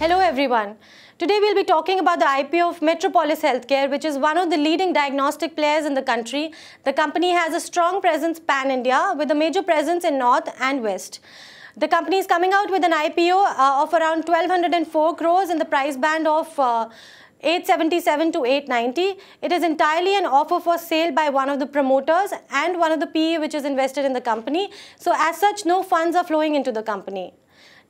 Hello everyone. Today we'll be talking about the IPO of Metropolis Healthcare, which is one of the leading diagnostic players in the country. The company has a strong presence pan-India with a major presence in North and West. The company is coming out with an IPO of around 1204 crores in the price band of 877 to 890. It is entirely an offer for sale by one of the promoters and one of the PE which is invested in the company. So as such, no funds are flowing into the company.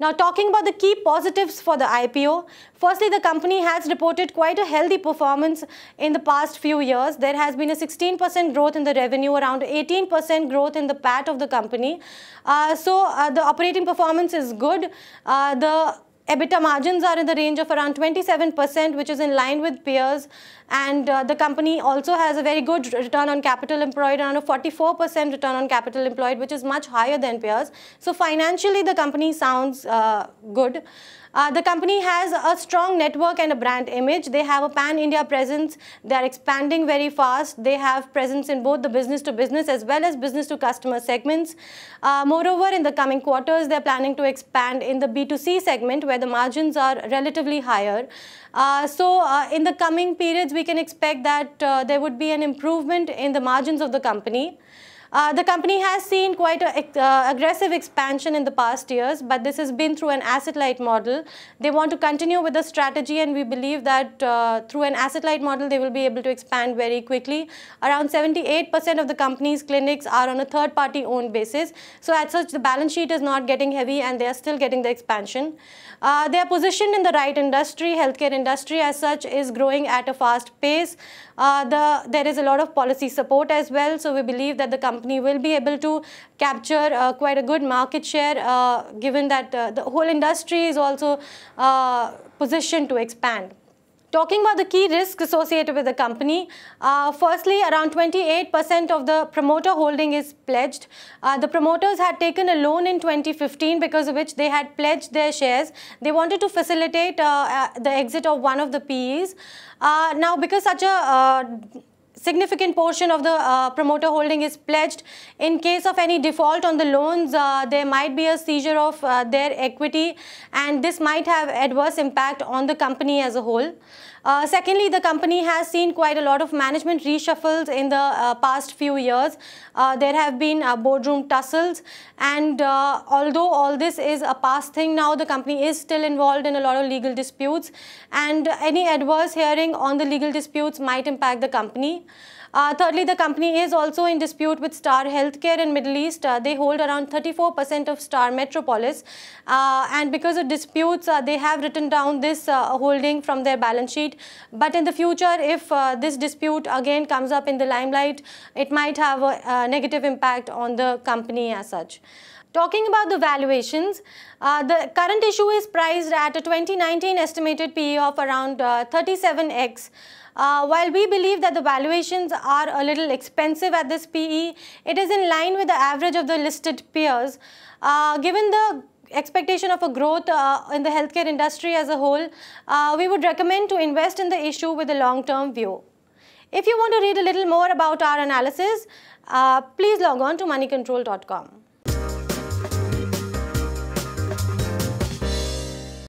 Now, talking about the key positives for the IPO, firstly, the company has reported quite a healthy performance in the past few years. There has been a 16% growth in the revenue, around 18% growth in the PAT of the company. The operating performance is good. The EBITDA margins are in the range of around 27%, which is in line with peers. And the company also has a very good return on capital employed, around a 44% return on capital employed, which is much higher than peers. So financially, the company sounds good. The company has a strong network and a brand image. They have a pan-India presence. They are expanding very fast. They have presence in both the business-to-business as well as business-to-customer segments. Moreover, in the coming quarters, they are planning to expand in the B2C segment where the margins are relatively higher. In the coming periods, we can expect that there would be an improvement in the margins of the company. The company has seen quite an aggressive expansion in the past years, but this has been through an asset-light model. They want to continue with the strategy, and we believe that through an asset-light model, they will be able to expand very quickly. Around 78% of the company's clinics are on a third-party owned basis. So as such, the balance sheet is not getting heavy, and they are still getting the expansion. They are positioned in the right industry. Healthcare industry as such is growing at a fast pace. There is a lot of policy support as well, so we believe that the company will be able to capture quite a good market share given that the whole industry is also positioned to expand. Talking about the key risks associated with the company, firstly, around 28% of the promoter holding is pledged. The promoters had taken a loan in 2015 because of which they had pledged their shares. They wanted to facilitate the exit of one of the PEs. Now, because such a significant portion of the promoter holding is pledged, in case of any default on the loans, there might be a seizure of their equity, and this might have adverse impact on the company as a whole. Secondly, the company has seen quite a lot of management reshuffles in the past few years. There have been boardroom tussles, and although all this is a past thing now, the company is still involved in a lot of legal disputes, and any adverse hearing on the legal disputes might impact the company. Thirdly, the company is also in dispute with Star Healthcare in Middle East. They hold around 34% of Star Metropolis, and because of disputes, they have written down this holding from their balance sheet. But in the future, if this dispute again comes up in the limelight, it might have a negative impact on the company as such. Talking about the valuations, the current issue is priced at a 2019 estimated PE of around 37x. While we believe that the valuations are a little expensive at this PE, it is in line with the average of the listed peers. Given the expectation of a growth in the healthcare industry as a whole, we would recommend to invest in the issue with a long-term view. If you want to read a little more about our analysis, please log on to moneycontrol.com.